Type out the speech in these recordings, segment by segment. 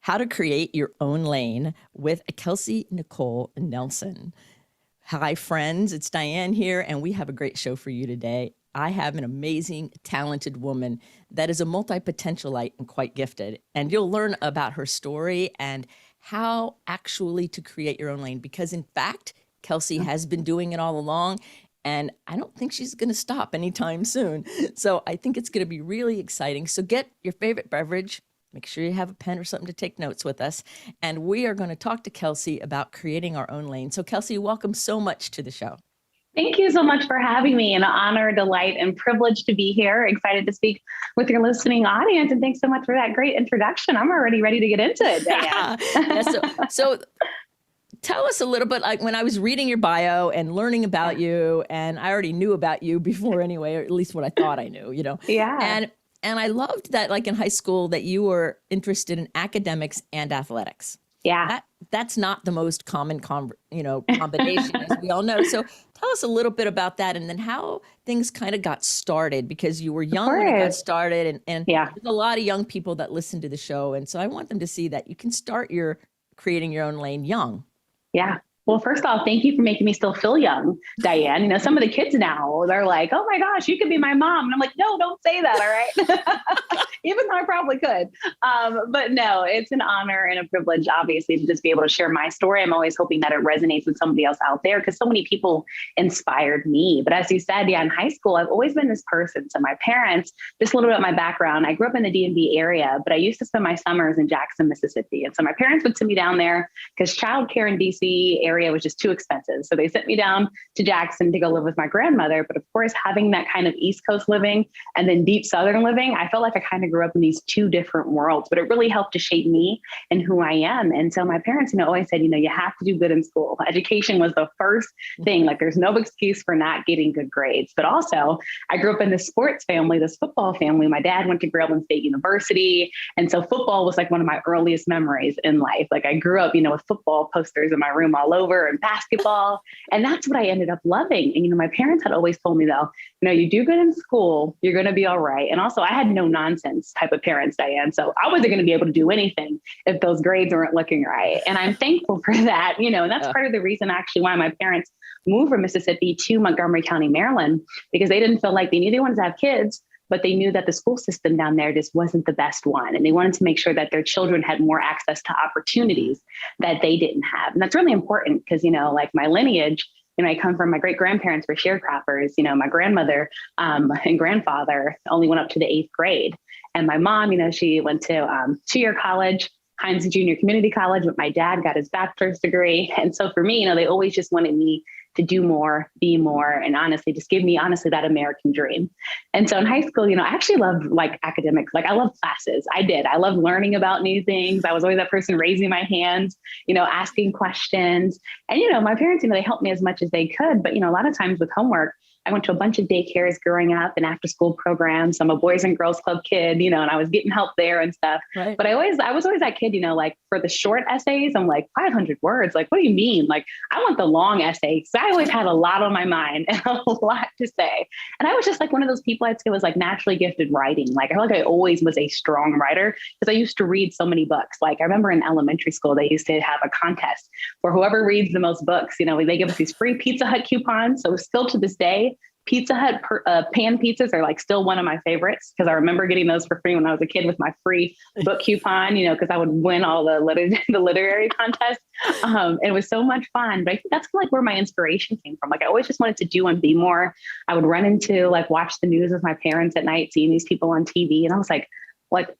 How to Create Your Own Lane with Kelsey Nicole Nelson. Hi, friends. It's Diane here, and we have a great show for you today. I have an amazing, talented woman that is a multi-potentialite and quite gifted. And you'll learn about her story and how actually to create your own lane. Because in fact, Kelsey has been doing it all along. And I don't think she's going to stop anytime soon. So I think it's going to be really exciting. So get your favorite beverage. Make sure you have a pen or something to take notes with us. And we are going to talk to Kelsey about creating our own lane. So Kelsey, welcome so much to the show. Thank you so much for having me. An honor, delight, and privilege to be here. Excited to speak with your listening audience. And thanks so much for that great introduction. I'm already ready to get into it, Diane. So tell us a little bit, like when I was reading your bio and learning about you, and I already knew about you before anyway, or at least what I thought I knew, Yeah. And I loved that, like in high school, that you were interested in academics and athletics. Yeah. That's not the most common combination, as we all know. So tell us a little bit about that, and then how things kind of got started, because you were young when it got started, and there's a lot of young people that listen to the show. And so I want them to see that you can start your creating your own lane young. Yeah. Well, first off, thank you for making me still feel young, Diane. Some of the kids now, they're like, oh my gosh, you could be my mom. And I'm like, no, don't say that. All right. Even though I probably could. But no, it's an honor and a privilege, obviously, to just be able to share my story. I'm always hoping that it resonates with somebody else out there, because so many people inspired me. But as you said, in high school, I've always been this person. So my parents, just a little bit of my background, I grew up in the DMV area, but I used to spend my summers in Jackson, Mississippi. And so my parents would send me down there because childcare in DC area was just too expensive. So they sent me down to Jackson to go live with my grandmother. But of course, having that kind of East Coast living and then deep Southern living, I felt like I kind of grew up in these two different worlds, but it really helped to shape me and who I am. And so my parents, always said, you have to do good in school. Education was the first thing. Like there's no excuse for not getting good grades. But also I grew up in this sports family, this football family. My dad went to Maryland State University. And so football was like one of my earliest memories in life. Like I grew up, with football posters in my room all over, and basketball. And that's what I ended up loving. And, my parents had always told me though, you do good in school, you're going to be all right. And also I had no nonsense type of parents, Diane. So I wasn't going to be able to do anything if those grades weren't looking right. And I'm thankful for that, and that's part of the reason actually why my parents moved from Mississippi to Montgomery County, Maryland, because they didn't feel like they wanted to have kids, but they knew that the school system down there just wasn't the best one. And they wanted to make sure that their children had more access to opportunities that they didn't have. And that's really important because, like my lineage, I come from my great grandparents were sharecroppers. My grandmother and grandfather only went up to the 8th grade. And my mom, she went to 2-year college, Heinz Junior Community College, but my dad got his bachelor's degree. And so for me, they always just wanted me to do more, be more, and honestly, just give me that American dream. And so in high school, I actually loved like academics. Like I loved classes. I loved learning about new things. I was always that person raising my hands, asking questions. And, my parents, they helped me as much as they could. But, a lot of times with homework, I went to a bunch of daycares growing up and after school programs. I'm a Boys and Girls Club kid, and I was getting help there and stuff. Right. But I was always that kid, like for the short essays, I'm like 500 words. Like, what do you mean? Like, I want the long essays. So I always had a lot on my mind and a lot to say. And I was just like one of those people I'd say was like naturally gifted writing. Like, I feel like I always was a strong writer because I used to read so many books. Like I remember in elementary school, they used to have a contest for whoever reads the most books. They give us these free Pizza Hut coupons. So still to this day, Pizza Hut pan pizzas are like still one of my favorites because I remember getting those for free when I was a kid with my free book coupon, because I would win all the literary contests. It was so much fun. But I think that's like where my inspiration came from. Like I always just wanted to do and be more. I would run into watch the news with my parents at night, seeing these people on TV. And I was like,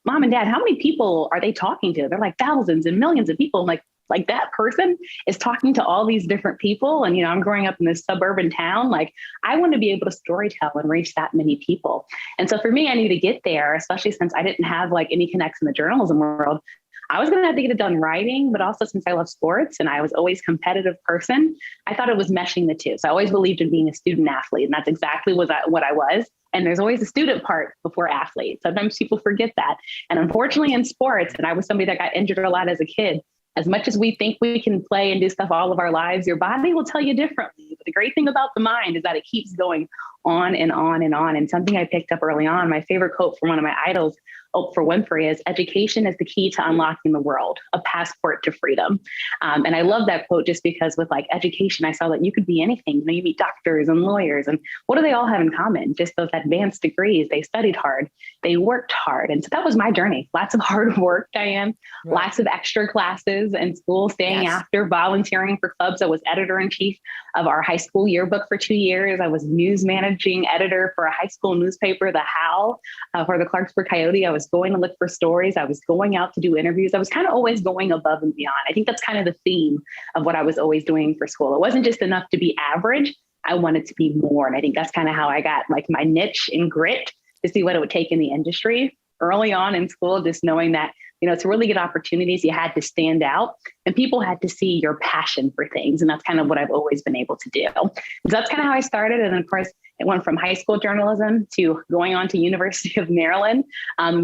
Mom and Dad, how many people are they talking to? They're like thousands and millions of people. I'm like that person is talking to all these different people. And, I'm growing up in this suburban town. Like I want to be able to storytell and reach that many people. And so for me, I needed to get there, especially since I didn't have any connects in the journalism world. I was going to have to get it done writing, but also since I love sports and I was always a competitive person, I thought it was meshing the two. So I always believed in being a student athlete, and that's exactly what I was. And there's always a student part before athlete. Sometimes people forget that. And unfortunately in sports, and I was somebody that got injured a lot as a kid, as much as we think we can play and do stuff all of our lives, your body will tell you differently. But the great thing about the mind is that it keeps going on and on and on. And something I picked up early on, my favorite quote from one of my idols, Oprah Winfrey, is education is the key to unlocking the world, a passport to freedom. And I love that quote just because with like education, I saw that you could be anything. You know, you meet doctors and lawyers, and what do they all have in common? Just those advanced degrees. They studied hard, they worked hard. And so that was my journey. Lots of hard work, Diane, Right. lots of extra classes in school, staying Yes. after, volunteering for clubs. I was editor-in-chief of our high school yearbook for 2 years. I was news managing editor for a high school newspaper, The Howl, for the Clarksburg Coyote. I was going to look for stories. I was going out to do interviews. I was kind of always going above and beyond. I think that's kind of the theme of what I was always doing for school. It wasn't just enough to be average. I wanted to be more. And I think that's kind of how I got like my niche and grit to see what it would take in the industry early on in school, just knowing that, you know, to really get opportunities, you had to stand out and people had to see your passion for things. And that's kind of what I've always been able to do. So that's kind of how I started. And of course, it went from high school journalism to going on to University of Maryland,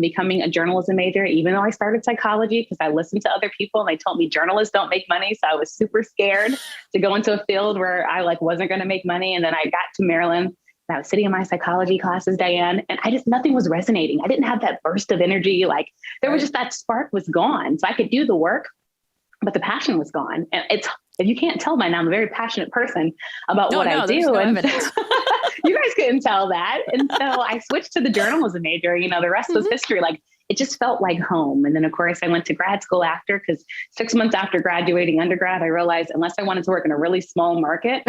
becoming a journalism major, even though I started psychology because I listened to other people and they told me journalists don't make money. So I was super scared to go into a field where I like wasn't going to make money. And then I got to Maryland. I was sitting in my psychology classes, Diane, and nothing was resonating. I didn't have that burst of energy. Like there was just that spark was gone. So I could do the work, but the passion was gone. And if you can't tell by now, I'm a very passionate person about what I do. No and evidence. you guys couldn't tell that. And so I switched to the journalism major. You know, the rest was history. Like it just felt like home. And then, of course, I went to grad school after, because 6 months after graduating undergrad, I realized unless I wanted to work in a really small market,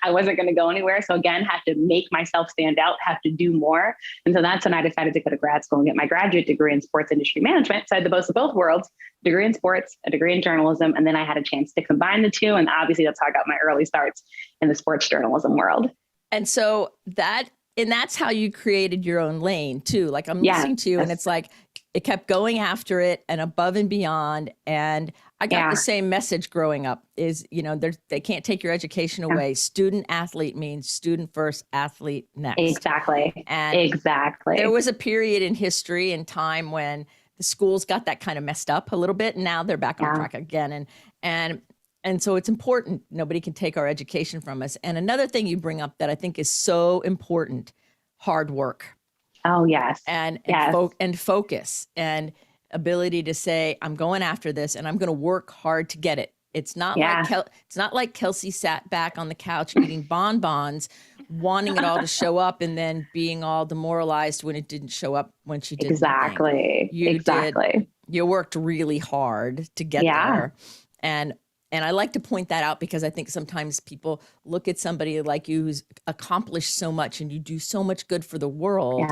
I wasn't going to go anywhere. So again, had to make myself stand out, have to do more. And so that's when I decided to go to grad school and get my graduate degree in sports industry management. So I had the best of both worlds, degree in sports, a degree in journalism. And then I had a chance to combine the two. And obviously that's how I got my early starts in the sports journalism world. And so that's how you created your own lane too. Like I'm listening to you and it's like, it kept going after it and above and beyond. And I got the same message growing up is, you know, they can't take your education away. Student athlete means student first, athlete next. Exactly. And exactly. There was a period in history and time when the schools got that kind of messed up a little bit. And now they're back on track again. And so it's important. Nobody can take our education from us. And another thing you bring up that I think is so important, hard work. Oh, yes. And focus and ability to say, I'm going after this and I'm going to work hard to get it. It's not like Kelsey sat back on the couch eating bonbons, wanting it all to show up and then being all demoralized when it didn't show up when she did. Exactly. You worked really hard to get there. And I like to point that out because I think sometimes people look at somebody like you who's accomplished so much and you do so much good for the world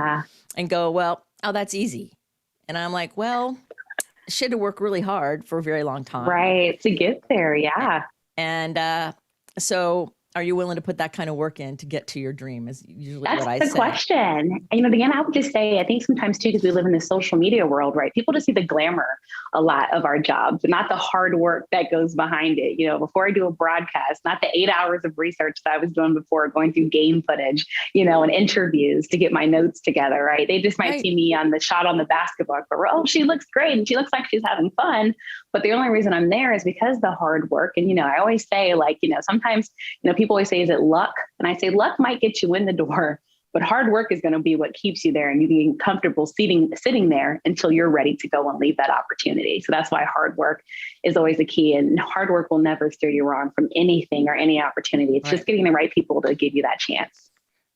and go, well, oh, that's easy. And I'm like, well, she had to work really hard for a very long time. Right. To get there. Yeah. And so are you willing to put that kind of work in to get to your dream is usually That's what I say. That's the question. And, you know, again, I would just say, I think sometimes too, because we live in the social media world, right? People just see the glamour a lot of our jobs, not the hard work that goes behind it. You know, before I do a broadcast, not the 8 hours of research that I was doing before, going through game footage, you know, and interviews to get my notes together, right? They just might see me on the shot on the basketball court. Oh, she looks great. And she looks like she's having fun. But the only reason I'm there is because the hard work. And, you know, I always say, like, you know, sometimes, you know, people always say, is it luck? And I say, luck might get you in the door, but hard work is going to be what keeps you there and you being comfortable sitting there until you're ready to go and leave that opportunity. So that's why hard work is always the key. And hard work will never steer you wrong from anything or any opportunity. It's just getting the right people to give you that chance.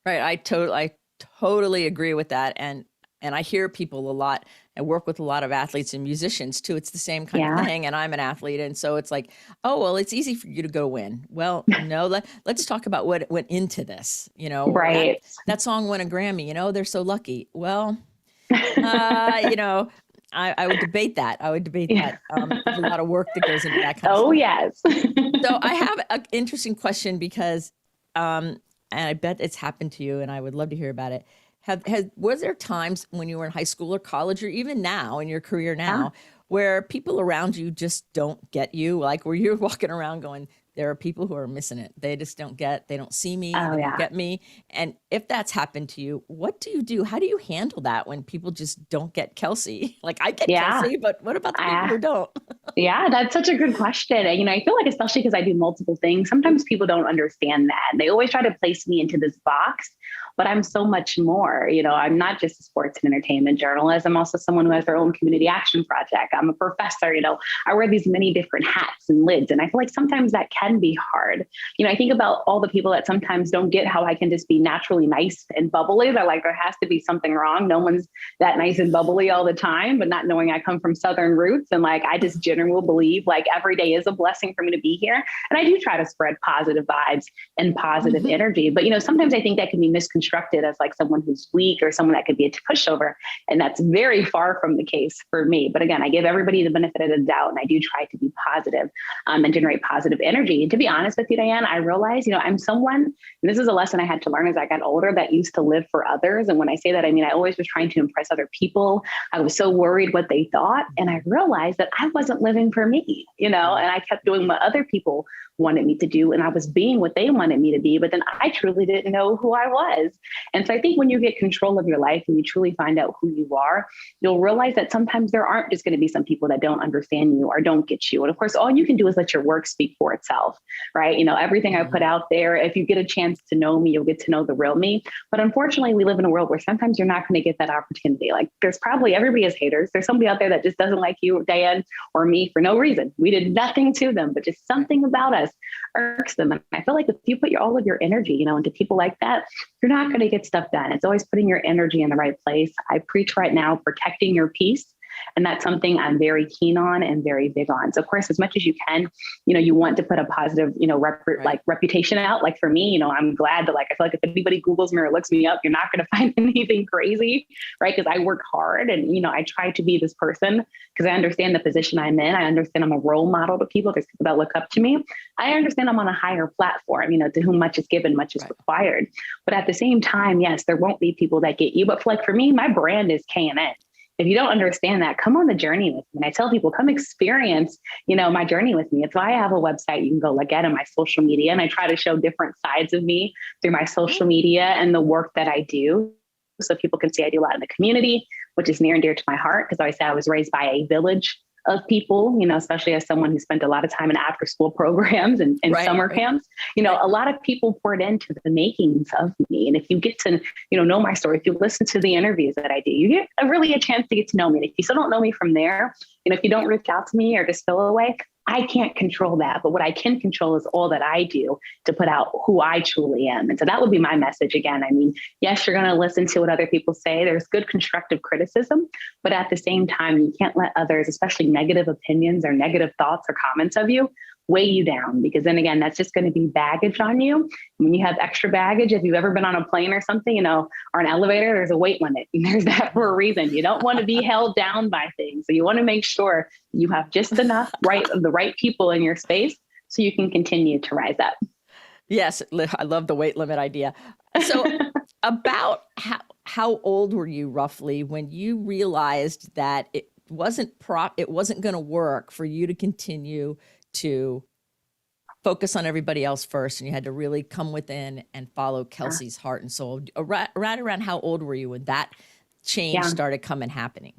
Right. I totally agree with that. And I hear people a lot. I work with a lot of athletes and musicians too. It's the same kind of thing. And I'm an athlete. And so it's like, oh, well, it's easy for you to go win. Well, no, let's talk about what went into this, you know, right. That song won a Grammy, you know, they're so lucky. Well, you know, I would debate that. There's a lot of work that goes into that kind of stuff. Oh, yes. So I have an interesting question because, and I bet it's happened to you and I would love to hear about it. Was there times when you were in high school or college or even now in your career now where people around you just don't get you? Like where you're walking around going, there are people who are missing it. They just don't they don't see me, they don't get me. And if that's happened to you, what do you do? How do you handle that when people just don't get Kelsey? Like I get Kelsey, but what about the people who don't? Yeah, that's such a good question. And, you know, I feel like, especially because I do multiple things, sometimes people don't understand that. They always try to place me into this box but I'm so much more. I'm not just a sports and entertainment journalist. I'm also someone who has their own community action project. I'm a professor. I wear these many different hats and lids. And I feel like sometimes that can be hard. I think about all the people that sometimes don't get how I can just be naturally nice and bubbly. They're like, there has to be something wrong. No one's that nice and bubbly all the time, but not knowing I come from Southern roots. And like, I just generally believe like every day is a blessing for me to be here. And I do try to spread positive vibes and positive energy. But, sometimes I think that can be misconstructed as like someone who's weak or someone that could be a pushover. And that's very far from the case for me. But again, I give everybody the benefit of the doubt, and I do try to be positive and generate positive energy. And to be honest with you, Diane, I realized, I'm someone, and this is a lesson I had to learn as I got older, that used to live for others. And when I say that, I mean, I always was trying to impress other people. I was so worried what they thought. And I realized that I wasn't living for me, and I kept doing what other people wanted me to do. And I was being what they wanted me to be, but then I truly didn't know who I was. And so I think when you get control of your life and you truly find out who you are, you'll realize that sometimes there aren't just going to be some people that don't understand you or don't get you. And of course, all you can do is let your work speak for itself, right? Everything I put out there, if you get a chance to know me, you'll get to know the real me. But unfortunately, we live in a world where sometimes you're not going to get that opportunity. Like there's probably, everybody has haters. There's somebody out there that just doesn't like you, Diane, or me for no reason. We did nothing to them, but just something about us irks them. And I feel like if you put all of your energy, into people like that, you're not going to get stuff done. It's always putting your energy in the right place. I preach right now, protecting your peace. And that's something I'm very keen on and very big on. So of course, as much as you can, you want to put a positive, reputation out. Like for me, I'm glad that I feel like if anybody Googles me or looks me up, you're not going to find anything crazy, right? Because I work hard and, I try to be this person because I understand the position I'm in. I understand I'm a role model to people. There's people that look up to me. I understand I'm on a higher platform, to whom much is given, much is required. But at the same time, yes, there won't be people that get you. But for me, my brand is KNN. If you don't understand that, come on the journey with me. And I tell people, come experience, my journey with me. It's why I have a website you can go look at on my social media. And I try to show different sides of me through my social media and the work that I do. So people can see I do a lot in the community, which is near and dear to my heart. Because I always say I was raised by a village of people, especially as someone who spent a lot of time in after school programs and summer camps, a lot of people poured into the makings of me. And if you get to, know my story, if you listen to the interviews that I do, you get really a chance to get to know me. And if you still don't know me from there, if you don't reach out to me or just fill away, I can't control that. But what I can control is all that I do to put out who I truly am. And so that would be my message again. I mean, yes, you're going to listen to what other people say. There's good constructive criticism, but at the same time, you can't let others, especially negative opinions or negative thoughts or comments of you, weigh you down, because then again, that's just going to be baggage on you. When you have extra baggage, if you've ever been on a plane or something, or an elevator, there's a weight limit. And there's that for a reason. You don't want to be held down by things. So you want to make sure you have just enough of the right people in your space so you can continue to rise up. Yes, I love the weight limit idea. So about how old were you roughly when you realized that it wasn't going to work for you to continue to focus on everybody else first, and you had to really come within and follow Kelsey's heart and soul? Right around how old were you when that change started happening?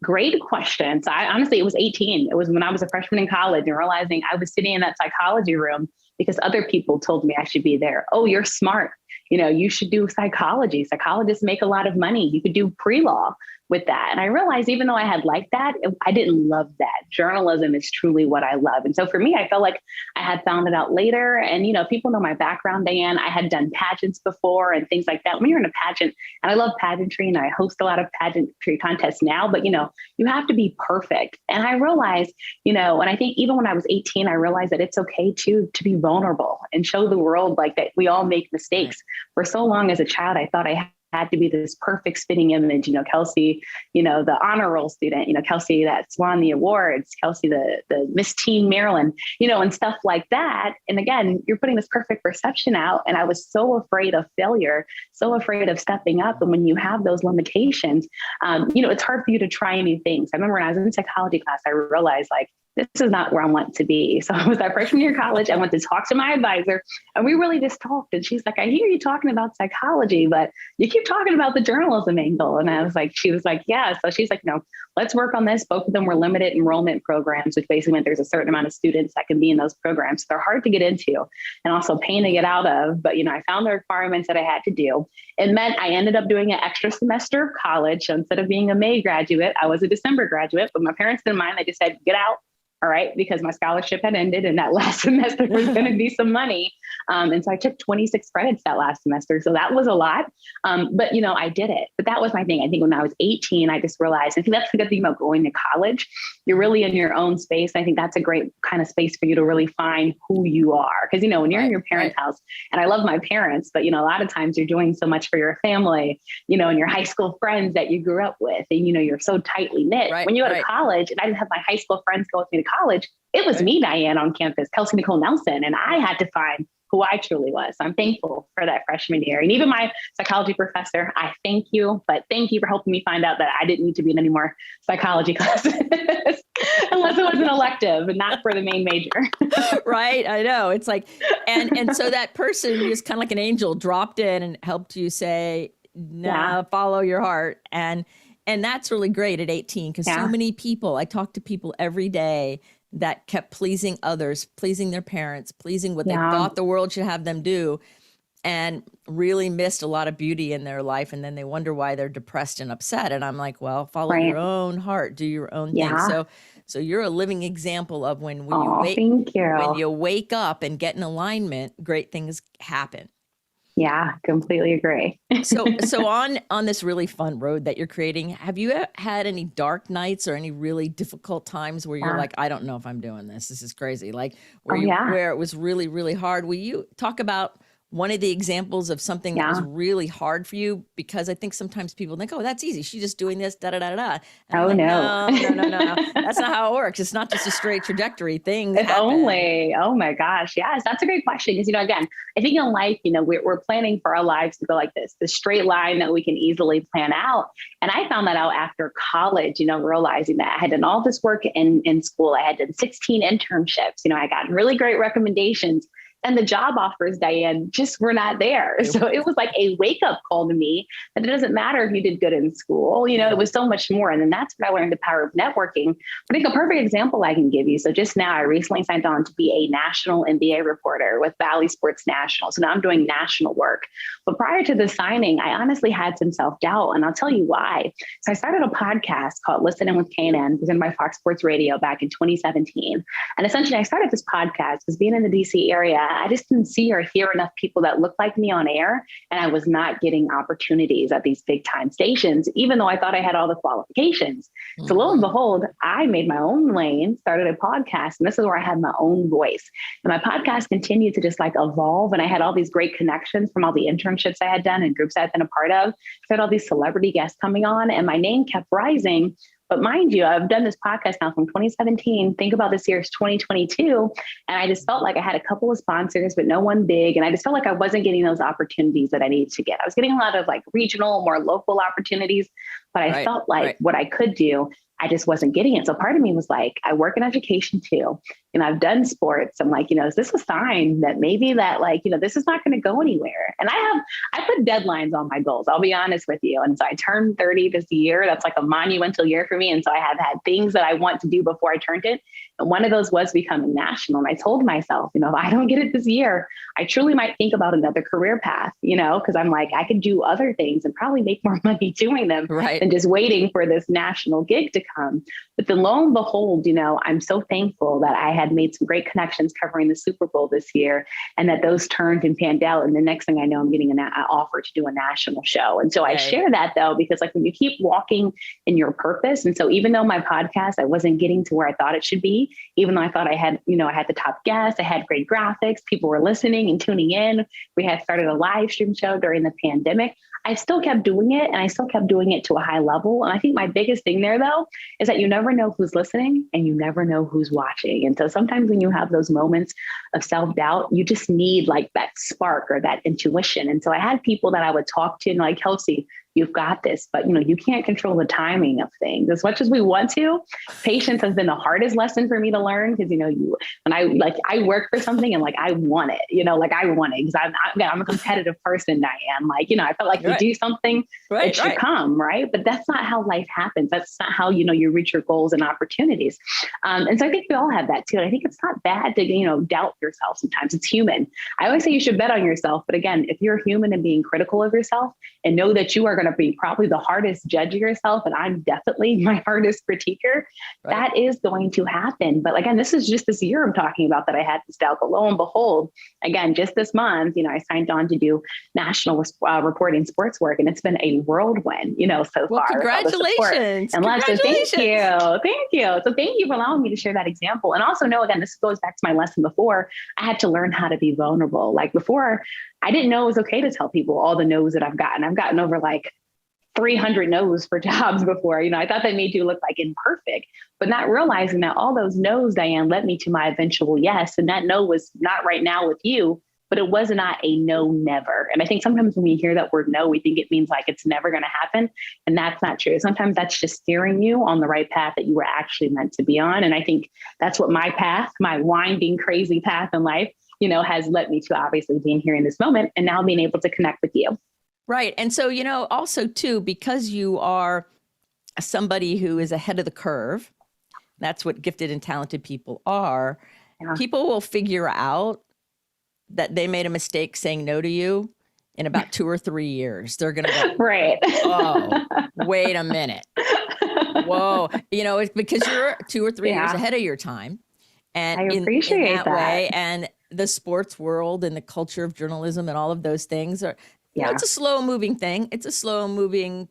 Great question. So honestly, it was 18. It was when I was a freshman in college and realizing I was sitting in that psychology room because other people told me I should be there. Oh, you're smart. You should do psychology. Psychologists make a lot of money. You could do pre-law with that. And I realized even though I had liked that, I didn't love that. Journalism is truly what I love. And so for me, I felt like I had found it out later. And, people know my background, Diane. I had done pageants before and things like that. When you're in a pageant, and I love pageantry and I host a lot of pageantry contests now, but, you have to be perfect. And I realized, and I think even when I was 18, I realized that it's okay to be vulnerable and show the world like that we all make mistakes. For so long as a child, I thought I had to be this perfect spitting image, Kelsey, the honor roll student, Kelsey that's won the awards, Kelsey, the Miss Teen Maryland, and stuff like that. And again, you're putting this perfect perception out. And I was so afraid of failure, so afraid of stepping up. And when you have those limitations, it's hard for you to try new things. I remember when I was in psychology class, I realized this is not where I want to be. So I was that freshman year of college. I went to talk to my advisor and we really just talked. And she's like, I hear you talking about psychology, but you keep talking about the journalism angle. And I was like, she was like, yeah. So she's like, no, let's work on this. Both of them were limited enrollment programs, which basically meant there's a certain amount of students that can be in those programs. They're hard to get into and also pain to get out of. But, I found the requirements that I had to do. It meant I ended up doing an extra semester of college. So instead of being a May graduate, I was a December graduate, but my parents didn't mind. They just said, get out. All right, because my scholarship had ended and that last semester was going to be some money. And so I took 26 credits that last semester. So that was a lot. But, I did it. But that was my thing. I think when I was 18, I just realized, I think that's the good thing about going to college. You're really in your own space. I think that's a great kind of space for you to really find who you are. Because, when you're in your parents' house, and I love my parents, but, a lot of times you're doing so much for your family, and your high school friends that you grew up with. And, you're so tightly knit. When you go to college, and I didn't have my high school friends go with me to college, it was me, Diane, on campus, Kelsey Nicole Nelson, and I had to find who I truly was. I'm thankful for that freshman year. And even my psychology professor, I thank you, but thank you for helping me find out that I didn't need to be in any more psychology classes unless it was an elective and not for the main major. Right. I know. It's like, and so that person just kind of like an angel dropped in and helped you say, follow your heart. And that's really great at 18 because so many people, I talk to people every day that kept pleasing others, pleasing their parents, pleasing what they thought the world should have them do, and really missed a lot of beauty in their life. And then they wonder why they're depressed and upset. And I'm like, well, follow your own heart, do your own thing. So you're a living example of when you wake up and get in alignment, great things happen. Yeah, completely agree. So on this really fun road that you're creating, have you had any dark nights or any really difficult times where you're like, I don't know if I'm doing this. This is crazy. Like where it was really, really hard. Will you talk about one of the examples of something that was really hard for you? Because I think sometimes people think, oh, that's easy. She's just doing this, da-da-da-da-da. No. No. That's not how it works. It's not just a straight trajectory thing. Oh my gosh. Yes, that's a great question. Because, again, I think in life, we're planning for our lives to go like this straight line that we can easily plan out. And I found that out after college, realizing that I had done all this work in school. I had done 16 internships. I got really great recommendations. And the job offers, Diane, just were not there. So it was like a wake up call to me that it doesn't matter if you did good in school, it was so much more. And then that's when I learned the power of networking. I think a perfect example I can give you. So just now I recently signed on to be a national NBA reporter with Valley Sports National. So now I'm doing national work. But prior to the signing, I honestly had some self-doubt, and I'll tell you why. So I started a podcast called Listen In with K&N, presented by Fox Sports Radio back in 2017. And essentially I started this podcast because being in the DC area, I just didn't see or hear enough people that looked like me on air. And I was not getting opportunities at these big time stations, even though I thought I had all the qualifications. So lo and behold, I made my own lane, started a podcast, and this is where I had my own voice. And my podcast continued to just evolve. And I had all these great connections from all the internships I had done and groups I had been a part of. I had all these celebrity guests coming on, and my name kept rising. But mind you, I've done this podcast now from 2017. Think about this year, it's 2022. And I just felt like I had a couple of sponsors, but no one big. And I just felt like I wasn't getting those opportunities that I needed to get. I was getting a lot of regional, more local opportunities, but I felt like what I could do, I just wasn't getting it. So part of me was like, I work in education too. I've done sports. I'm like, is this a sign that maybe that this is not going to go anywhere? And I put deadlines on my goals. I'll be honest with you. And so I turned 30 this year. That's like a monumental year for me. And so I have had things that I want to do before I turned it. And one of those was becoming national. And I told myself, if I don't get it this year, I truly might think about another career path, because I'm like, I could do other things and probably make more money doing them than just waiting for this national gig to come. But then lo and behold, I'm so thankful that I had made some great connections covering the Super Bowl this year, and that those turned and panned out. And the next thing I know, I'm getting an offer to do a national show. And so I share that though, because when you keep walking in your purpose. And so even though my podcast, I wasn't getting to where I thought it should be, even though I thought I had the top guests, I had great graphics, people were listening and tuning in. We had started a live stream show during the pandemic. I still kept doing it, and I still kept doing it to a high level. And I think my biggest thing there, though, is that you never know who's listening and you never know who's watching. And so sometimes when you have those moments of self-doubt, you just need that spark or that intuition. And so I had people that I would talk to and Kelsey, you've got this, but you can't control the timing of things as much as we want to. Patience has been the hardest lesson for me to learn because, when I work for something and like, I want it, I want it because I'm a competitive person, Diane. I felt like Right. you do something, it should come, right? But that's not how life happens. That's not how, you reach your goals and opportunities. And so I think we all have that too. And I think it's not bad to, doubt yourself sometimes. It's human. I always say you should bet on yourself. But again, if you're human and being critical of yourself and know that you are going to be probably the hardest judge of yourself, and I'm definitely my hardest critiquer, that is going to happen. But again, this is just this year I'm talking about that I had this doubt. But lo and behold, again, just this month, I signed on to do national reporting sports work, and it's been a whirlwind, so far. Congratulations. And thank you. Thank you. So thank you for allowing me to share that example. And also know, again, this goes back to my lesson before. I had to learn how to be vulnerable. Like before, I didn't know it was okay to tell people all the no's that I've gotten. I've gotten over like 300 no's for jobs before. I thought that made you look like imperfect, but not realizing that all those no's, Diane, led me to my eventual yes. And that no was not right now with you, but it was not a no, never. And I think sometimes when we hear that word no, we think it means like it's never going to happen. And that's not true. Sometimes that's just steering you on the right path that you were actually meant to be on. And I think that's what my path, my winding, crazy path in life, has led me to obviously being here in this moment and now being able to connect with you. Right. And so, also too, because you are somebody who is ahead of the curve, that's what gifted and talented people are. Yeah. People will figure out that they made a mistake saying no to you in about 2 or 3 years. They're going to go, right. Oh, wait a minute. Whoa. It's because you're 2 or 3 years ahead of your time. And I appreciate in that way. And the sports world and the culture of journalism and all of those things are, it's a slow moving thing. It's a slow moving,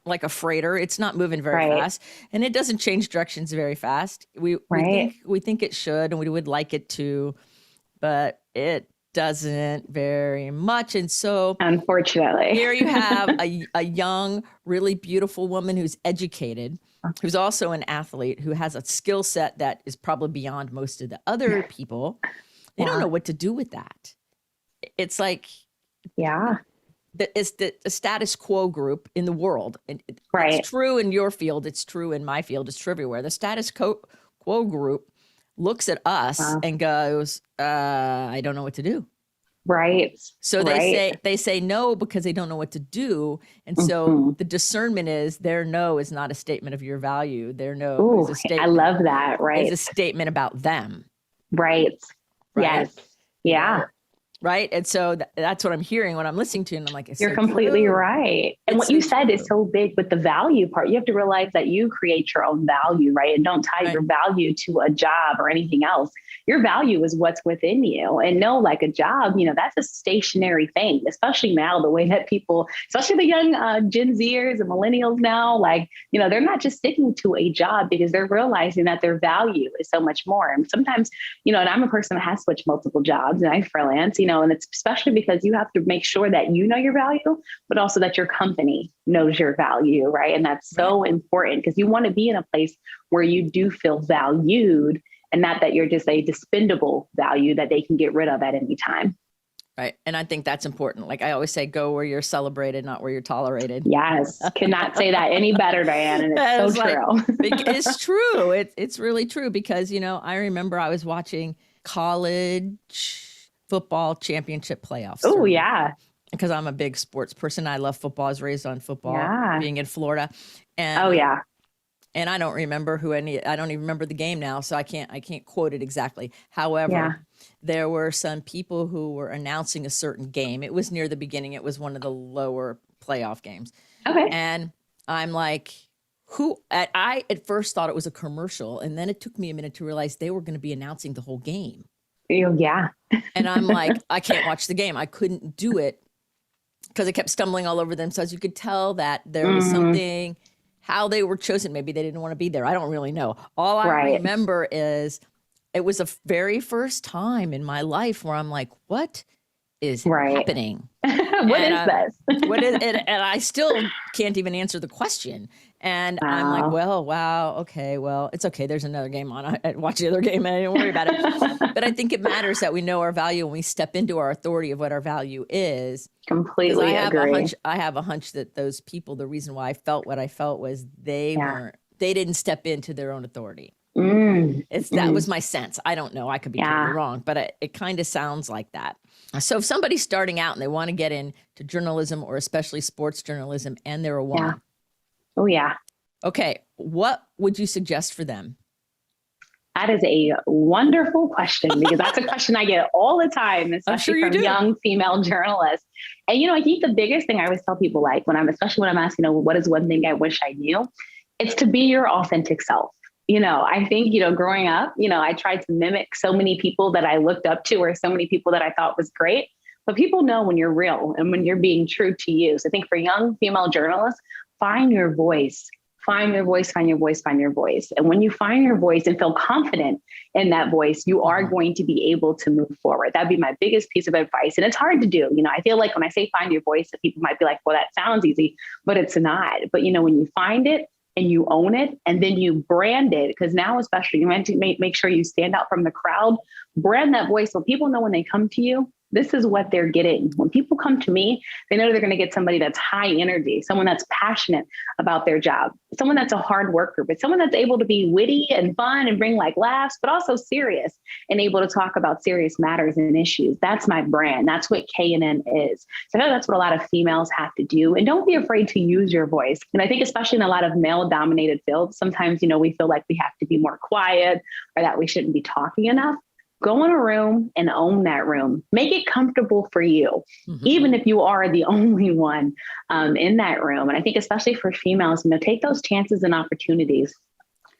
like a freighter. It's not moving very fast, and it doesn't change directions very fast. We think it should, and we would like it to, but it doesn't very much. And so unfortunately, here you have a young, really beautiful woman who's educated, who's also an athlete, who has a skill set that is probably beyond most of the other people. They don't know what to do with that. It's like, it's the status quo group in the world. It's true in your field. It's true in my field. It's true everywhere. The status quo group looks at us and goes, I don't know what to do. Right. So they say no because they don't know what to do. And so the discernment is their no is not a statement of your value. Their no is a statement. I love that. Right. Is a statement about them. Right. Yes. Yeah. Right. And so that's what I'm hearing when I'm listening to it. And I'm like, you're completely right. And what you said is so big with the value part. You have to realize that you create your own value, right? And don't tie your value to a job or anything else. Your value is what's within you. And no, like a job, that's a stationary thing, especially now, the way that people, especially the young Gen Zers and millennials now, they're not just sticking to a job because they're realizing that their value is so much more. And sometimes, and I'm a person that has switched multiple jobs and I freelance, and it's especially because you have to make sure that you know your value, but also that your company knows your value, right? And that's so important because you want to be in a place where you do feel valued and not that you're just a dispendable value that they can get rid of at any time. Right. And I think that's important. Like I always say, go where you're celebrated, not where you're tolerated. Yes. Cannot say that any better, Diane. And it's so true. It's true. It's really true because, I remember I was watching college football championship playoffs. Oh, yeah. Because I'm a big sports person. I love football. I was raised on football, being in Florida. And, and I don't remember I don't even remember the game now. So I can't quote it exactly. However, there were some people who were announcing a certain game. It was near the beginning. It was one of the lower playoff games. Okay. And I'm like, I at first thought it was a commercial. And then it took me a minute to realize they were going to be announcing the whole game. Yeah. And I'm like, I can't watch the game. I couldn't do it because I kept stumbling all over them. So as you could tell that there was something, how they were chosen. Maybe they didn't want to be there. I don't really know. All I remember is it was the very first time in my life where I'm like, what is happening? What is this? What is it? And I still can't even answer the question. And I'm like, Wow. well, wow, okay, well, it's okay. There's another game on. I watch the other game and I don't worry about it. But I think it matters that we know our value and we step into our authority of what our value is. Because Completely agree. I have a hunch that those people, the reason why I felt what I felt was Yeah. they didn't step into their own authority. Mm, That mm, was my sense. I don't know. I could be totally yeah. wrong, but it kind of sounds like that. So if somebody's starting out and they want to get into journalism or especially sports journalism and they're a Yeah. woman, Oh, yeah. okay, what would you suggest for them? That is a wonderful question because that's a question I get all the time, I'm sure especially you from do. young female journalists. And, I think the biggest thing I always tell people, like especially when I'm asking, what is one thing I wish I knew? It's to be your authentic self. I think, growing up, I tried to mimic so many people that I looked up to or so many people that I thought was great. But people know when you're real and when you're being true to you. So I think for young female journalists, find your voice. Find your voice, find your voice, find your voice. And when you find your voice and feel confident in that voice, you are going to be able to move forward. That'd be my biggest piece of advice. And it's hard to do. I feel like when I say find your voice, that people might be like, well, that sounds easy, but it's not. But, when you find it and you own it and then you brand it, because now especially you want to make sure you stand out from the crowd, brand that voice so people know when they come to you, this is what they're getting. When people come to me, they know they're going to get somebody that's high energy, someone that's passionate about their job, someone that's a hard worker, but someone that's able to be witty and fun and bring like laughs, but also serious and able to talk about serious matters and issues. That's my brand. That's what K&N is. So I know that's what a lot of females have to do. And don't be afraid to use your voice. And I think especially in a lot of male dominated fields, sometimes, we feel like we have to be more quiet or that we shouldn't be talking enough. Go in a room and own that room. Make it comfortable for you, even if you are the only one in that room. And I think especially for females, take those chances and opportunities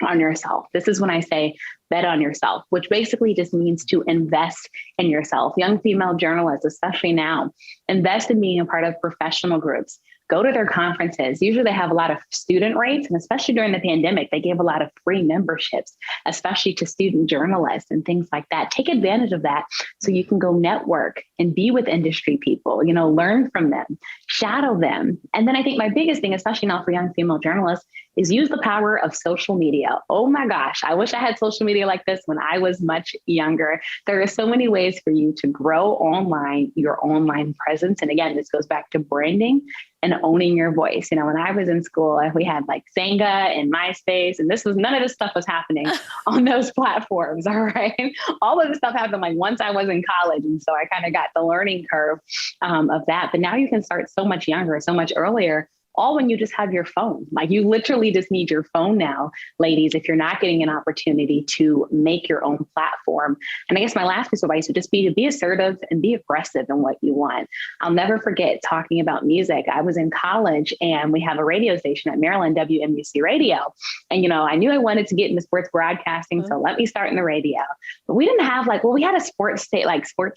on yourself. This is when I say bet on yourself, which basically just means to invest in yourself. Young female journalists, especially now, invest in being a part of professional groups. Go to their conferences. Usually they have a lot of student rates, and especially during the pandemic, they gave a lot of free memberships, especially to student journalists and things like that. Take advantage of that so you can go network and be with industry people, learn from them, shadow them. And then I think my biggest thing, especially now for young female journalists, is use the power of social media. Oh my gosh, I wish I had social media like this when I was much younger. There are so many ways for you to grow online, your online presence. And again, this goes back to branding and owning your voice. When I was in school, we had like Xanga and MySpace, and none of this stuff was happening on those platforms. All right. All of this stuff happened like once I was in college. And so I kind of got the learning curve of that. But now you can start so much younger, so much earlier, all when you just have your phone. Like you literally just need your phone now, ladies, if you're not getting an opportunity to make your own platform. And I guess my last piece of advice would just be to be assertive and be aggressive in what you want. I'll never forget talking about music. I was in college and we have a radio station at Maryland, WMUC Radio. And, I knew I wanted to get into sports broadcasting. So let me start in the radio. But we didn't have we had a sports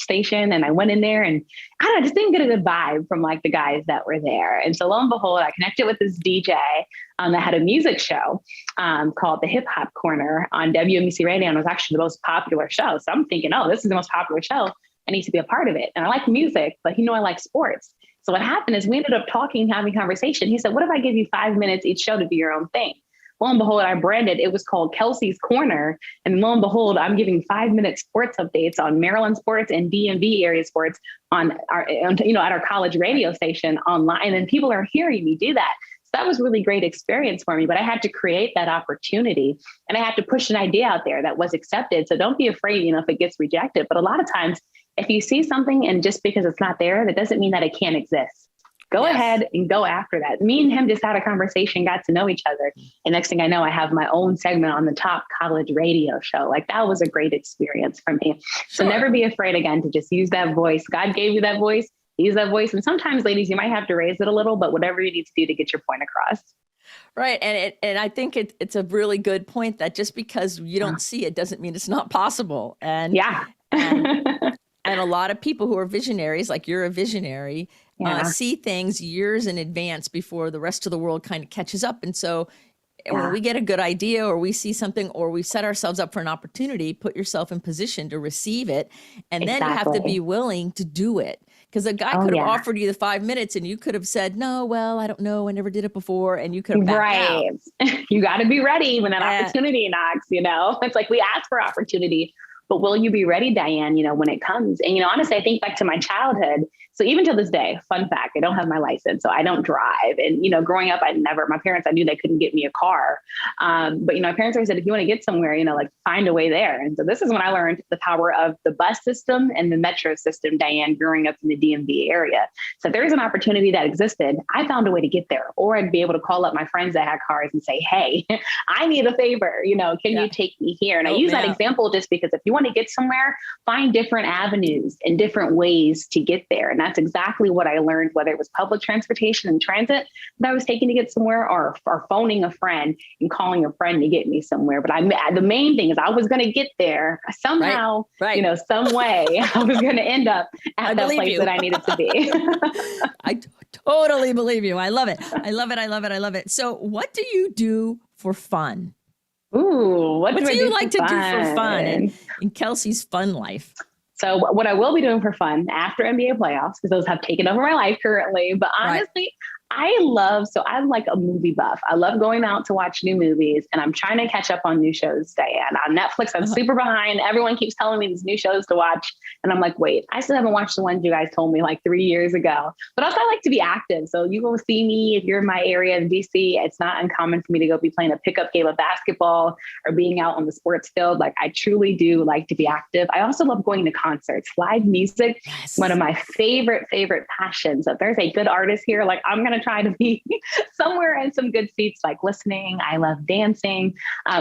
station. And I went in there and I don't know, just didn't get a good vibe from like the guys that were there. And so lo and behold, I connected with this DJ that had a music show called the Hip Hop Corner on WMC Radio. And it was actually the most popular show. So I'm thinking, oh, this is the most popular show. I need to be a part of it. And I like music, but I like sports. So what happened is we ended up talking, having conversation. He said, what if I give you 5 minutes each show to do your own thing? Lo and behold, I branded, it was called Kelsey's Corner. And lo and behold, I'm giving 5-minute sports updates on Maryland sports and DMV area sports on our, at our college radio station online. And people are hearing me do that. So that was really great experience for me, but I had to create that opportunity and I had to push an idea out there that was accepted. So don't be afraid, if it gets rejected. But a lot of times, if you see something and just because it's not there, that doesn't mean that it can't exist. Go ahead and go after that. Me and him just had a conversation, got to know each other. And next thing I know, I have my own segment on the top college radio show. Like that was a great experience for me. So never be afraid again to just use that voice. God gave you that voice, use that voice. And sometimes ladies, you might have to raise it a little, but whatever you need to do to get your point across. Right. And I think it's a really good point that just because you don't see it doesn't mean it's not possible. And and a lot of people who are visionaries, like you're a visionary, see things years in advance before the rest of the world kind of catches up. And so when we get a good idea or we see something or we set ourselves up for an opportunity, put yourself in position to receive it. And then you have to be willing to do it. Because a guy could have offered you the 5 minutes and you could have said, no, well, I don't know. I never did it before. And you could have backed out. You got to be ready when that opportunity knocks, It's like we ask for opportunity, but will you be ready, Diane, when it comes? And, honestly, I think back to my childhood. So even to this day, fun fact, I don't have my license, so I don't drive. And, growing up, my parents, I knew they couldn't get me a car. But, my parents always said, if you want to get somewhere, find a way there. And so this is when I learned the power of the bus system and the metro system, Diane, growing up in the DMV area. So if there's an opportunity that existed, I found a way to get there. Or I'd be able to call up my friends that had cars and say, hey, I need a favor, can you take me here? And I use that example just because if you want to get somewhere, find different avenues and different ways to get there. And that's exactly what I learned, whether it was public transportation and transit that I was taking to get somewhere or phoning a friend and calling a friend to get me somewhere. But the main thing is I was going to get there somehow, some way. I was going to end up at that place that I needed to be. I totally believe you. I love it. I love it. I love it. I love it. So what do you do for fun? Ooh, what do you like to do for fun in Kelsey's fun life? So what I will be doing for fun after NBA playoffs, because those have taken over my life currently, but honestly, I'm like a movie buff. I love going out to watch new movies, and I'm trying to catch up on new shows, Diane. On Netflix, I'm super behind. Everyone keeps telling me these new shows to watch. And I'm like, wait, I still haven't watched the ones you guys told me like 3 years ago. But also I like to be active. So you will see me if you're in my area in DC. It's not uncommon for me to go be playing a pickup game of basketball or being out on the sports field. Like I truly do like to be active. I also love going to concerts. Live music, one of my favorite passions. So if there's a good artist here, like I'm going to try to be somewhere in some good seats, like listening. I love dancing.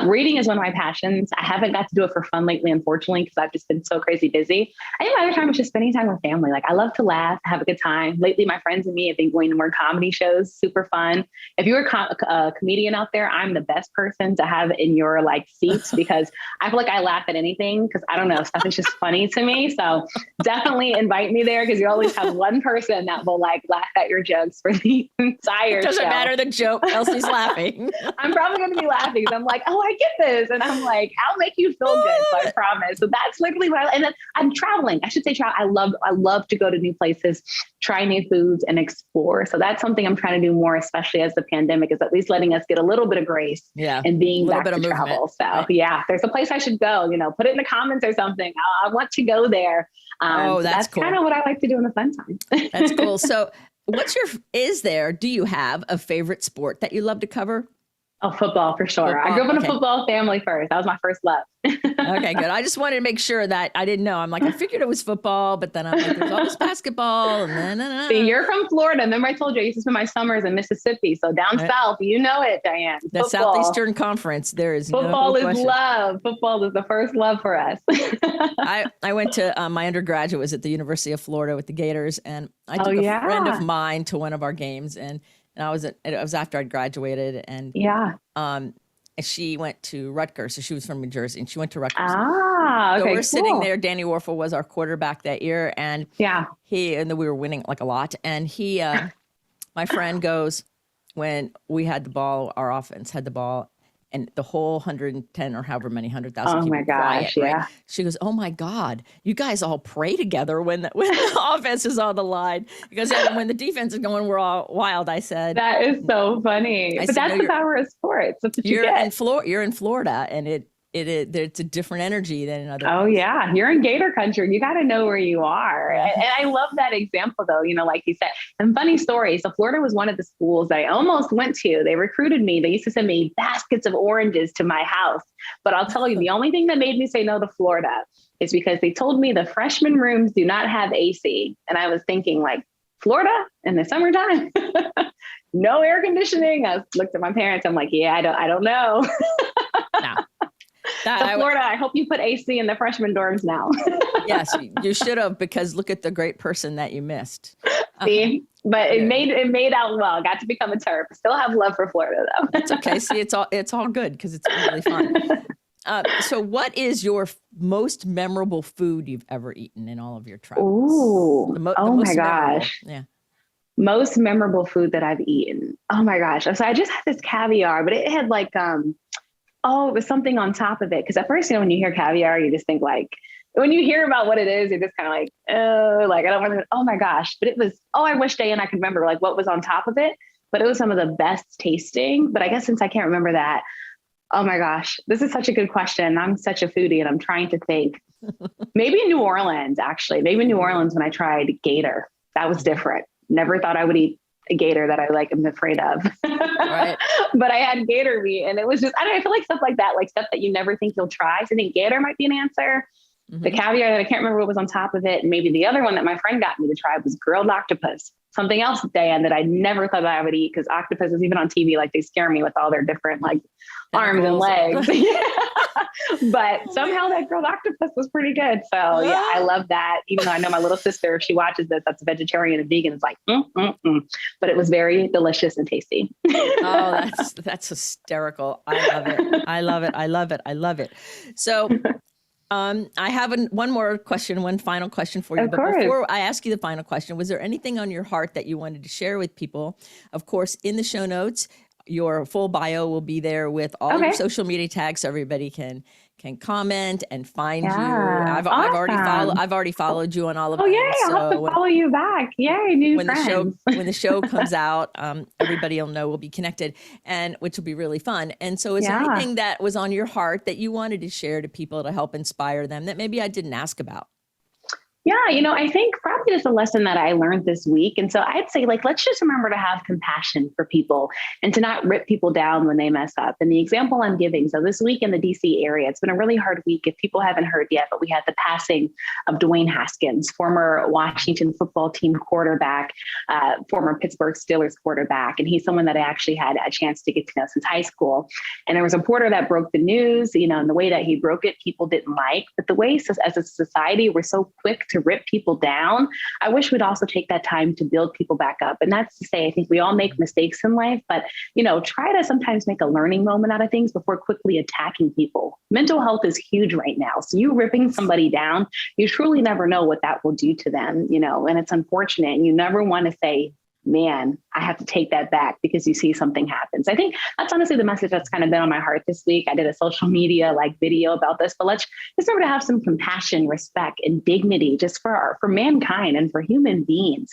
Reading is one of my passions. I haven't got to do it for fun lately, unfortunately, because I've just been so crazy busy. I think my other time is just spending time with family. Like I love to laugh, have a good time. Lately, my friends and me have been going to more comedy shows, super fun. If you're a comedian out there, I'm the best person to have in your like seats because I feel like I laugh at anything because I don't know, stuff is just funny to me. So definitely invite me there because you always have one person that will like laugh at your jokes for the entire It doesn't show. matter the joke. Kelsey's laughing. I'm probably going to be laughing because I'm like, oh, I get this. And I'm like, I'll make you feel good. So I promise. So that's literally what and then I'm traveling. I should say travel. I love to go to new places, try new foods and explore. So that's something I'm trying to do more, especially as the pandemic is at least letting us get a little bit of grace and being back to travel. So if there's a place I should go, put it in the comments or something. I want to go there. That's cool. Kind of what I like to do in the fun time. That's cool. So do you have a favorite sport that you love to cover? Oh, football for sure. Football? I grew up in a football family first. That was my first love. Okay, good. I just wanted to make sure that I didn't know. I'm like, I figured it was football, but then I'm like, there's always basketball. And See, you're from Florida. Remember I told you I used to spend my summers in Mississippi. So down south, you know it, Diane. The Southeastern Conference, there is football no is love. Football is the first love for us. I went to my undergraduate was at the University of Florida with the Gators, and I took a friend of mine to one of our games, and it was after I'd graduated, and she went to Rutgers. So she was from New Jersey, and she went to Rutgers. Okay, so we're sitting there. Danny Warfel was our quarterback that year, and we were winning like a lot. And he, my friend goes, when we had the ball, our offense had the ball, and the whole 110 or however many 100,000 people quiet, right? She goes, "Oh my God, you guys all pray together when the offense is on the line." Because when the defense is going, we're all wild. I said, "That is so funny." But that's the power of sports. That's what you get. You're in Florida, and it's a different energy than in other places. You're in Gator country. You got to know where you are. And I love that example though, like you said, and funny story. So Florida was one of the schools I almost went to. They recruited me. They used to send me baskets of oranges to my house. But I'll tell you, the only thing that made me say no to Florida is because they told me the freshman rooms do not have AC. And I was thinking like, Florida in the summertime, no air conditioning. I looked at my parents. I'm like, I don't know. No. Florida, I hope you put AC in the freshman dorms now. Yes, you should have, because look at the great person that you missed. See, but it made out well. Got to become a Terp. Still have love for Florida though. That's okay. See, it's all good because it's really fun. So what is your most memorable food you've ever eaten in all of your travels? Ooh, my gosh. Yeah. Most memorable food that I've eaten. Oh my gosh. So I just had this caviar, but it had like, it was something on top of it. Because at first, when you hear caviar, you just think like when you hear about what it is, you're just kind of like, oh, like, I don't want to, oh my gosh. But it was, oh, I wish Diane, I could remember like what was on top of it, but it was some of the best tasting. But I guess since I can't remember that, oh my gosh, this is such a good question. I'm such a foodie and I'm trying to think. Maybe in New Orleans, actually. Maybe in New Orleans when I tried gator. That was different. Never thought I would eat a gator that I like am afraid of. Right. But I had gator meat and it was just, I don't know, I feel like stuff like that, like stuff that you never think you'll try. So I think gator might be an answer. The caviar that I can't remember what was on top of it. And maybe the other one that my friend got me to try was grilled octopus. Something else, Diane, that I never thought that I would eat because octopus is even on TV. Like they scare me with all their different like arms and legs. But somehow that grilled octopus was pretty good. So yeah, I love that. Even though I know my little sister, if she watches this, that's a vegetarian and vegan. It's like, but it was very delicious and tasty. Oh, that's hysterical. I love it. I love it. I love it. I love it. So I have one more question, one final question for you. Of but course. Before I ask you the final question, was there anything on your heart that you wanted to share with people? Of course, in the show notes, your full bio will be there with all your social media tags, so everybody can comment and find you. I've already followed you on all of them. Oh yay! So I'll have to follow you back. Yay, new friends. When the show comes out, everybody will know we'll be connected, and which will be really fun. And so, is there anything that was on your heart that you wanted to share to people to help inspire them that maybe I didn't ask about? Yeah, I think probably just a lesson that I learned this week. And so I'd say, like, let's just remember to have compassion for people and to not rip people down when they mess up. And the example I'm giving, so this week in the DC area, it's been a really hard week. If people haven't heard yet, but we had the passing of Dwayne Haskins, former Washington football team quarterback, former Pittsburgh Steelers quarterback. And he's someone that I actually had a chance to get to know since high school. And there was a reporter that broke the news, and the way that he broke it, people didn't like. But the way, as a society, we're so quick to rip people down. I wish we'd also take that time to build people back up. And that's to say, I think we all make mistakes in life, but, try to sometimes make a learning moment out of things before quickly attacking people. Mental health is huge right now. So you ripping somebody down, you truly never know what that will do to them, and it's unfortunate. And you never want to say, man, I have to take that back because you see something happens. I think that's honestly the message that's kind of been on my heart this week. I did a social media video about this, but let's just remember to have some compassion, respect, and dignity just for mankind and for human beings.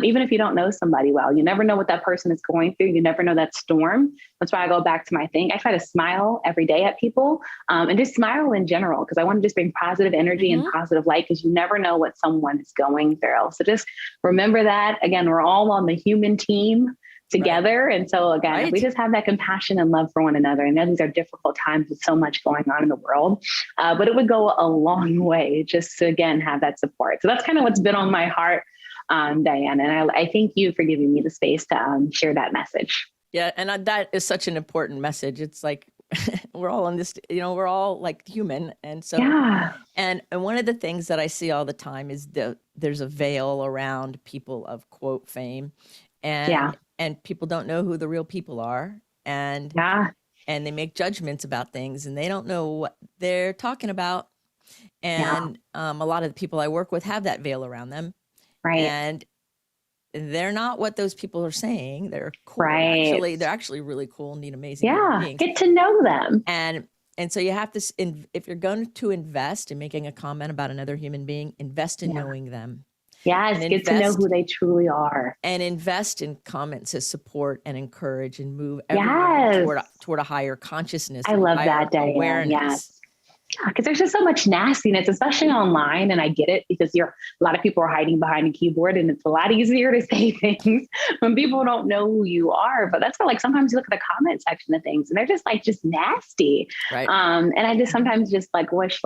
Even if you don't know somebody well, you never know what that person is going through. You never know that storm. That's why I go back to my thing. I try to smile every day at people and just smile in general because I want to just bring positive energy and positive light because you never know what someone is going through. So just remember that. Again, we're all on the human team together. Right. And so again, if we just have that compassion and love for one another, and these are difficult times with so much going on in the world, but it would go a long way just to, again, have that support. So that's kind of what's been on my heart, Diane. And I thank you for giving me the space to share that message. Yeah. And that is such an important message. It's like, we're all on this, we're all like human. And so, and one of the things that I see all the time is there's a veil around people of quote fame and people don't know who the real people are. And they make judgments about things and they don't know what they're talking about. And a lot of the people I work with have that veil around them. Right. And they're not what those people are saying. They're cool. Right. They're actually really cool and neat, amazing. Beings. Get to know them. And so you have to, if you're going to invest in making a comment about another human being, invest in knowing them. Yes, get to know who they truly are. And invest in comments to support and encourage and move everyone toward a higher consciousness. I love that, Diane. Awareness. Yes. Because there's just so much nastiness, especially online. And I get it because a lot of people are hiding behind a keyboard and it's a lot easier to say things when people don't know who you are. But that's why sometimes you look at the comment section of things and they're just nasty. Right. And I just sometimes just wish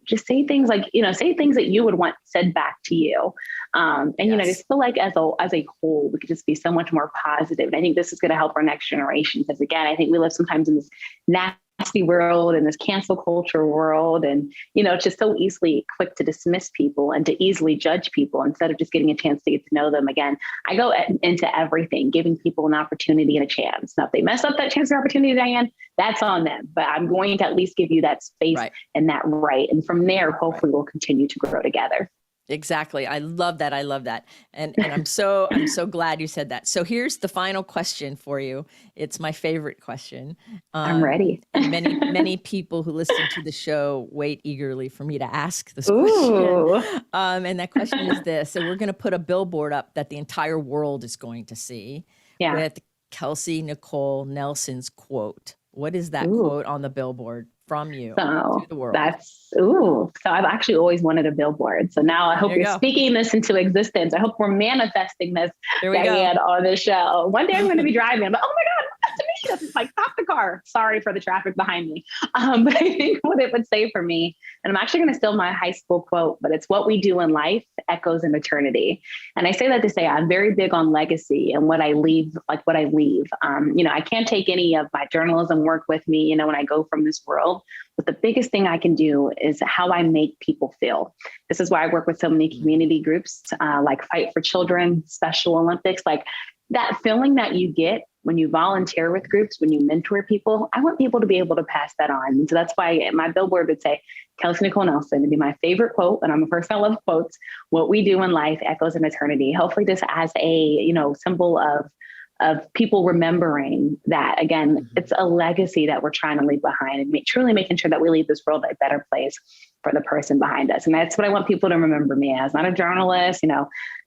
just say things say things that you would want said back to you. And, just feel like as a whole, we could just be so much more positive. And I think this is going to help our next generation. Because again, I think we live sometimes in this nasty world and this cancel culture world. And, it's just so easily quick to dismiss people and to easily judge people instead of just getting a chance to get to know them. Again, I go into everything, giving people an opportunity and a chance. Now, if they mess up that chance or opportunity, Diane, that's on them. But I'm going to at least give you that space and that right. And from there, hopefully we'll continue to grow together. Exactly. I love that. I love that. And I'm so glad you said that. So here's the final question for you. It's my favorite question. I'm ready. And many people who listen to the show wait eagerly for me to ask this question. Ooh. And that question is this. So we're going to put a billboard up that the entire world is going to see Yeah. with Kelsey Nicole Nelson's quote. What is that Ooh. quote on the billboard from you So to the world? so I've actually always wanted a billboard. So now I hope you're speaking this into existence. I hope we're manifesting this, Diane, on the show. One day I'm going to be driving. I'm like, oh my God, nice to meet you. It's like, stop the car. Sorry for the traffic behind me. But I think what it would say for me, and I'm actually going to steal my high school quote, but it's what we do in life echoes in eternity. And I say that to say I'm very big on legacy and what I leave, like what I leave. I can't take any of my journalism work with me, when I go from this world. But the biggest thing I can do is how I make people feel. This is why I work with so many community groups, like Fight for Children, Special Olympics, like that feeling that you get when you volunteer with groups, when you mentor people. I want people to be able to pass that on. And so that's why my billboard would say, Kelsey Nicole Nelson. It'd be my favorite quote. And I'm a person that loves quotes. What we do in life echoes in eternity. Hopefully just as a, symbol of people remembering that, again, it's a legacy that we're trying to leave behind and truly making sure that we leave this world a better place for the person behind us. And that's what I want people to remember me as, not a journalist,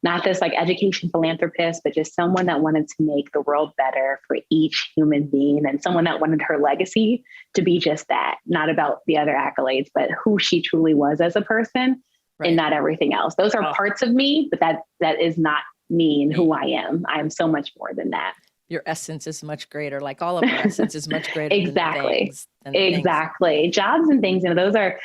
not this like education philanthropist, but just someone that wanted to make the world better for each human being, and someone that wanted her legacy to be just that, not about the other accolades, but who she truly was as a person, right, and not everything else. Those are parts of me, but that is not me and who I am. I am so much more than that. Your essence is much greater. Like all of our essence is much greater. Exactly. Exactly. Jobs and things, those are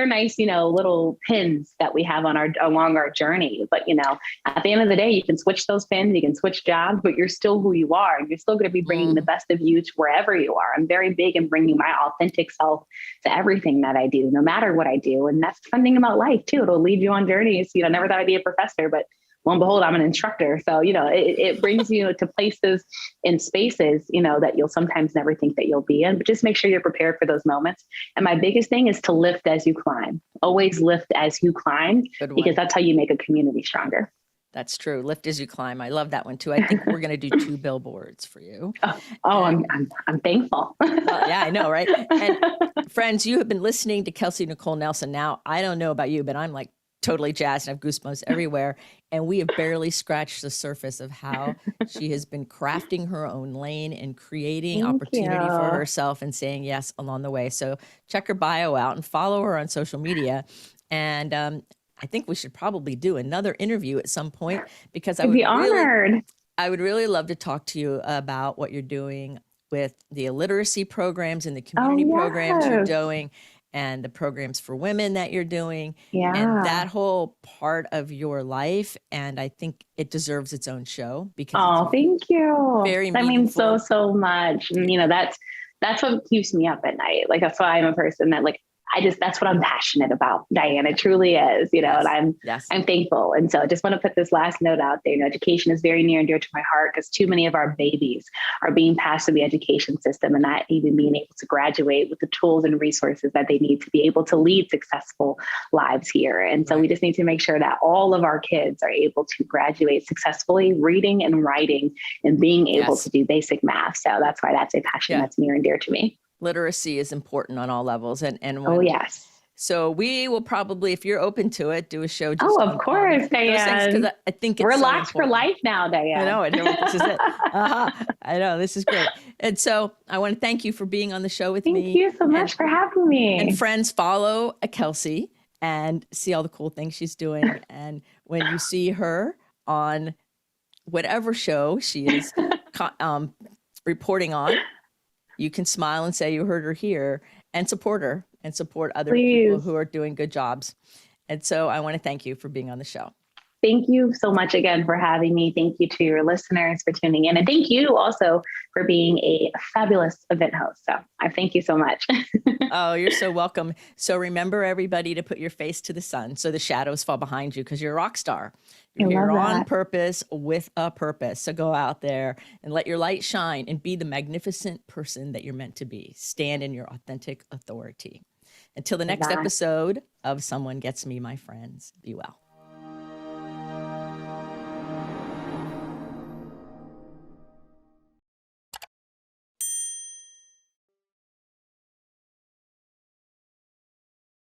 nice, little pins that we have along our journey. But, at the end of the day, you can switch those pins, you can switch jobs, but you're still who you are. And you're still going to be bringing the best of you to wherever you are. I'm very big in bringing my authentic self to everything that I do, no matter what I do. And that's the fun thing about life too. It'll lead you on journeys. Never thought I'd be a professor, but lo and behold, I'm an instructor. So, it brings you to places and spaces, that you'll sometimes never think that you'll be in, but just make sure you're prepared for those moments. And my biggest thing is to lift as you climb. Always lift as you climb, because that's how you make a community stronger. That's true. Lift as you climb. I love that one too. I think we're going to do 2 billboards for you. I'm thankful. Yeah, I know, right? And friends, you have been listening to Kelsey Nicole Nelson. Now, I don't know about you, but I'm like totally jazzed and I have goosebumps everywhere. And we have barely scratched the surface of how she has been crafting her own lane and creating opportunity for herself and saying yes along the way. So check her bio out and follow her on social media. And I think we should probably do another interview at some point, because I would be honored. I would really love to talk to you about what you're doing with the illiteracy programs and the community programs you're doing, and the programs for women that you're doing, and that whole part of your life. And I think it deserves its own show, because thank you. Very that meaningful. Means so much. And that's what keeps me up at night. Like, that's why I'm a person that that's what I'm passionate about, Diane. It truly is, and I'm thankful. And so I just want to put this last note out there. Education is very near and dear to my heart, because too many of our babies are being passed through the education system and not even being able to graduate with the tools and resources that they need to be able to lead successful lives here. And so we just need to make sure that all of our kids are able to graduate successfully, reading and writing and being able to do basic math. So that's why that's a passion that's near and dear to me. Literacy is important on all levels. And yes. So we will probably, if you're open to it, do a show. Just of course, Diane. Because I think it's we're so locked for life now, Diane. I know. This is it. I know. This is great. And so I want to thank you for being on the show with me. Thank you so much for having me. And friends, follow Kelsey and see all the cool things she's doing. And when you see her on whatever show she is reporting on, you can smile and say you heard her here, and support her and support other people who are doing good jobs. And so I want to thank you for being on the show. Thank you so much again for having me. Thank you to your listeners for tuning in. And thank you also for being a fabulous event host. So I thank you so much. Oh, you're so welcome. So remember, everybody, to put your face to the sun so the shadows fall behind you, because you're a rock star. You're here on purpose with a purpose. So go out there and let your light shine and be the magnificent person that you're meant to be. Stand in your authentic authority. Until the next episode of Someone Gets Me, my friends, be well.